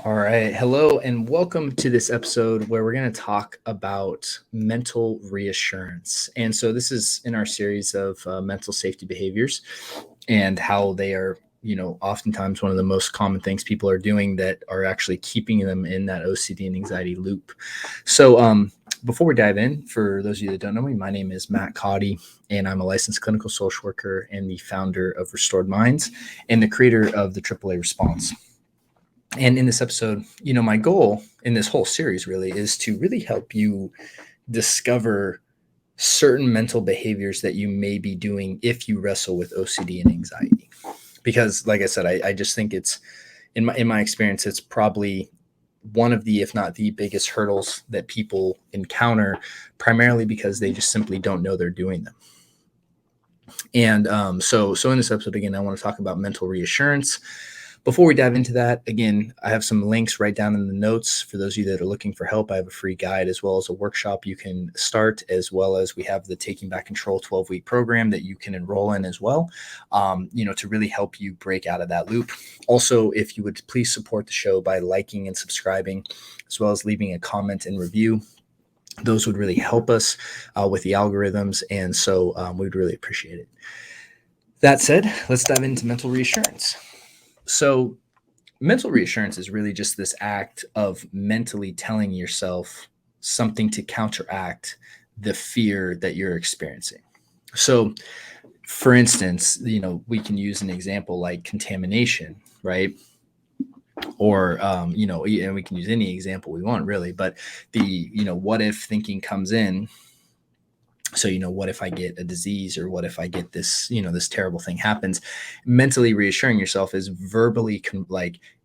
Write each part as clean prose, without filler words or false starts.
All right. Hello, and welcome to this episode where we're going to talk about mental reassurance. And so, this is in our series of mental safety behaviors and how they are, oftentimes one of the most common things people are doing that are actually keeping them in that OCD and anxiety loop. So, before we dive in, for those of you that don't know me, my name is Matt Cotty, and I'm a licensed clinical social worker and the founder of Restored Minds and the creator of the AAA Response. And in this episode, my goal in this whole series really is to really help you discover certain mental behaviors that you may be doing if you wrestle with OCD and anxiety. Because, like I said, I just think it's in my experience, it's probably one of the, if not the biggest hurdles that people encounter, primarily because they just simply don't know they're doing them. And so in this episode, again, I want to talk about mental reassurance. Before we dive into that, again, I have some links right down in the notes for those of you that are looking for help. I have a free guide as well as a workshop you can start, as well as we have the Taking Back Control 12-week program that you can enroll in as well, to really help you break out of that loop. Also, if you would please support the show by liking and subscribing, as well as leaving a comment and review. Those would really help us with the algorithms, and so we'd really appreciate it. That said, let's dive into mental reassurance. So, mental reassurance is really just this act of mentally telling yourself something to counteract the fear that you're experiencing. So, for instance, we can use an example like contamination, right? Or, and we can use any example we want, really. But what if thinking comes in. So, what if I get a disease, or what if I get this, this terrible thing happens? Mentally reassuring yourself is verbally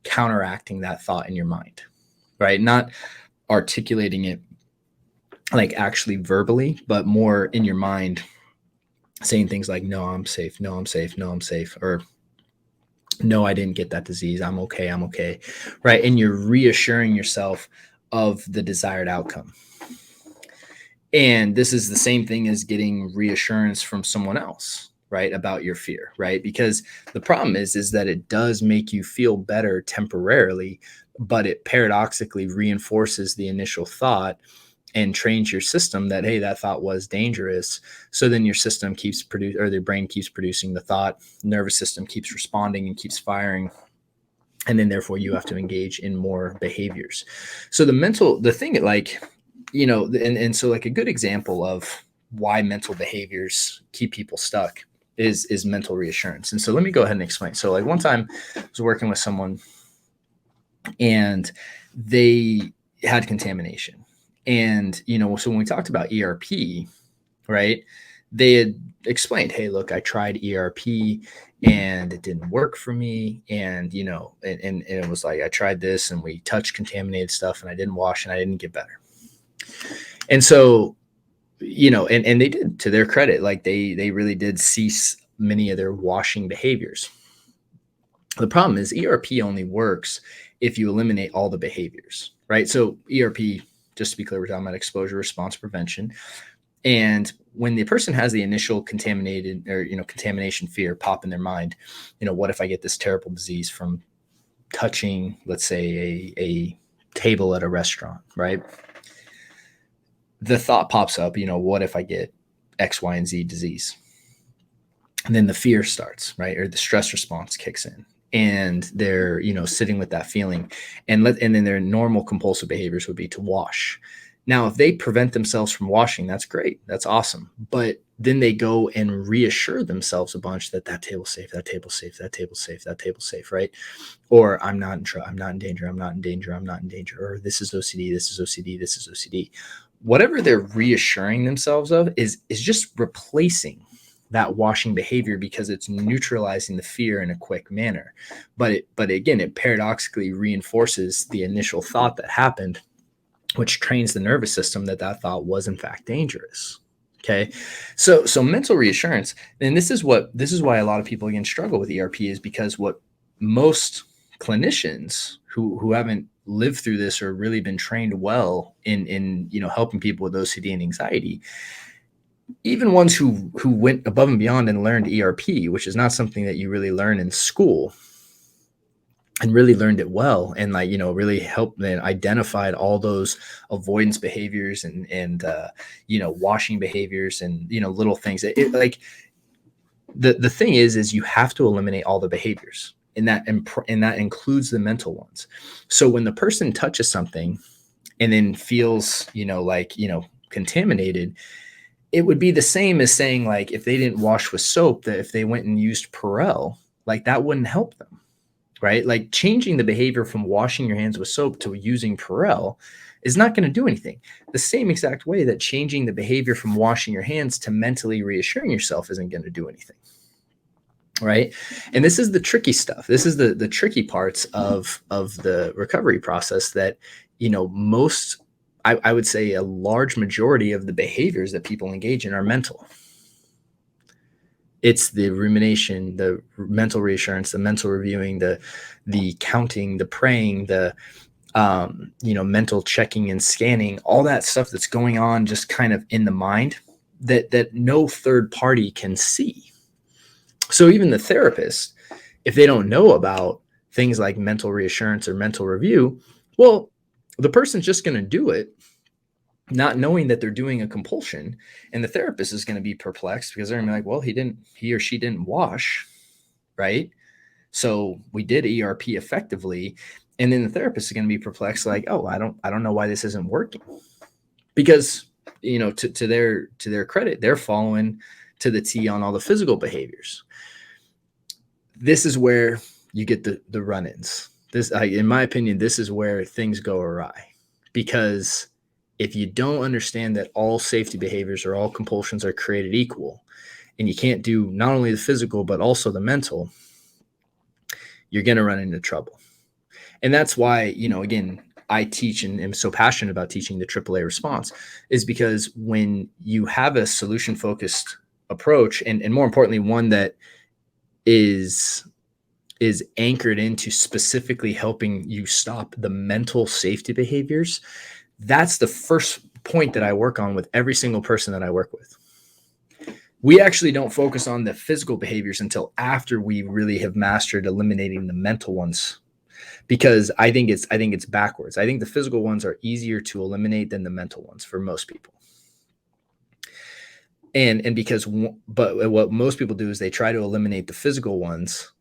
counteracting that thought in your mind, right? Not articulating it like actually verbally, but more in your mind, saying things like, no, I'm safe. No, I'm safe. No, I'm safe. Or no, I didn't get that disease. I'm okay. I'm okay. Right. And you're reassuring yourself of the desired outcome. And this is the same thing as getting reassurance from someone else, right, about your fear, right? Because the problem is that it does make you feel better temporarily, but it paradoxically reinforces the initial thought and trains your system that, hey, that thought was dangerous. So then your system keeps producing, or the brain keeps producing the thought, nervous system keeps responding and keeps firing. And then therefore you have to engage in more behaviors. So the thing and so like a good example of why mental behaviors keep people stuck is mental reassurance. And so let me go ahead and explain. So like one time I was working with someone and they had contamination. And, so when we talked about ERP, right, they had explained, hey, look, I tried ERP and it didn't work for me. And, and it was like, I tried this and we touched contaminated stuff and I didn't wash and I didn't get better. And so, and they did, to their credit, like they really did cease many of their washing behaviors. The problem is ERP only works if you eliminate all the behaviors, right? So ERP, just to be clear, we're talking about exposure response prevention. And when the person has the initial contamination fear pop in their mind, what if I get this terrible disease from touching, let's say, a table at a restaurant, right? The thought pops up, what if I get X, Y, and Z disease? And then the fear starts, right? Or the stress response kicks in. And they're, sitting with that feeling. And then their normal compulsive behaviors would be to wash. Now, if they prevent themselves from washing, that's great. That's awesome. But then they go and reassure themselves a bunch that table's safe, that table's safe, that table's safe, that table's safe, right? Or I'm not in danger, I'm not in danger, I'm not in danger. Or this is OCD, this is OCD, this is OCD. Whatever they're reassuring themselves of is just replacing that washing behavior because it's neutralizing the fear in a quick manner. But again, it paradoxically reinforces the initial thought that happened, which trains the nervous system that thought was in fact dangerous. Okay. So mental reassurance, and this is why a lot of people again struggle with ERP, is because what most clinicians who haven't lived through this or really been trained well in helping people with OCD and anxiety, even ones who went above and beyond and learned ERP, which is not something that you really learn in school, and really learned it well, and really helped and identified all those avoidance behaviors and washing behaviors and little things. Like the thing is you have to eliminate all the behaviors, and that includes the mental ones. So when the person touches something and then feels contaminated, it would be the same as saying, like, if they didn't wash with soap, that if they went and used Perel, like that wouldn't help them, right? Like changing the behavior from washing your hands with soap to using Perel is not going to do anything. The same exact way that changing the behavior from washing your hands to mentally reassuring yourself isn't going to do anything, right? And this is the tricky stuff. This is the tricky parts of the recovery process that most, I would say a large majority of the behaviors that people engage in are mental. It's the rumination, the mental reassurance, the mental reviewing, the counting, the praying, the mental checking and scanning, all that stuff that's going on just kind of in the mind that no third party can see. So even the therapist, if they don't know about things like mental reassurance or mental review, well, the person's just going to do it, not knowing that they're doing a compulsion. And the therapist is going to be perplexed because they're going to be like, well, he or she didn't wash, right? So we did ERP effectively. And then the therapist is going to be perplexed, like, oh, I don't know why this isn't working. Because, to their credit, they're following to the T on all the physical behaviors. This is where you get the run-ins. In my opinion, this is where things go awry, because if you don't understand that all safety behaviors or all compulsions are created equal, and you can't do not only the physical, but also the mental, you're going to run into trouble. And that's why, again, I teach and am so passionate about teaching the AAA response, is because when you have a solution-focused approach, and more importantly, one that is anchored into specifically helping you stop the mental safety behaviors, that's the first point that I work on with every single person that I work with. We actually don't focus on the physical behaviors until after we really have mastered eliminating the mental ones, because I think it's backwards. I think the physical ones are easier to eliminate than the mental ones for most people. But what most people do is they try to eliminate the physical ones,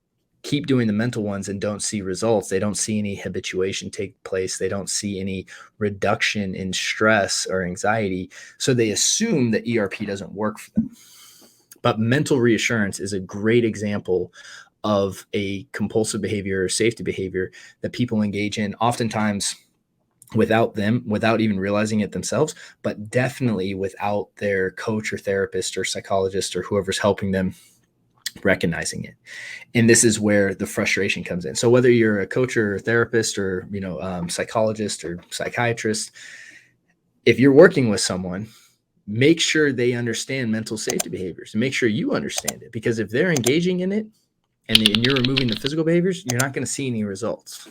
keep doing the mental ones, and don't see results. They don't see any habituation take place. They don't see any reduction in stress or anxiety. So they assume that ERP doesn't work for them. But mental reassurance is a great example of a compulsive behavior or safety behavior that people engage in, oftentimes without even realizing it themselves, but definitely without their coach or therapist or psychologist or whoever's helping them recognizing it. And this is where the frustration comes in. So whether you're a coach or a therapist or psychologist or psychiatrist, if you're working with someone, make sure they understand mental safety behaviors, and make sure you understand it, because if they're engaging in it and you're removing the physical behaviors, you're not going to see any results,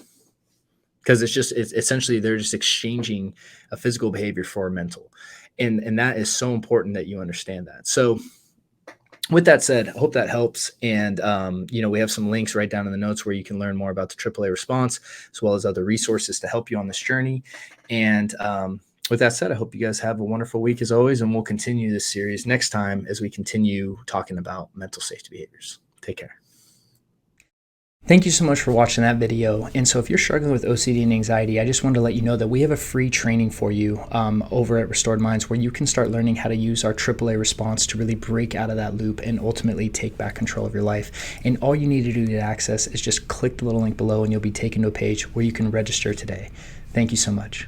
because it's essentially they're just exchanging a physical behavior for a mental. And that is so important that you understand that. So with that said, I hope that helps. And, we have some links right down in the notes where you can learn more about the AAA response, as well as other resources to help you on this journey. And with that said, I hope you guys have a wonderful week as always, and we'll continue this series next time as we continue talking about mental safety behaviors. Take care. Thank you so much for watching that video. And so if you're struggling with OCD and anxiety, I just wanted to let you know that we have a free training for you over at Restored Minds, where you can start learning how to use our AAA response to really break out of that loop and ultimately take back control of your life. And all you need to do to access is just click the little link below, and you'll be taken to a page where you can register today. Thank you so much.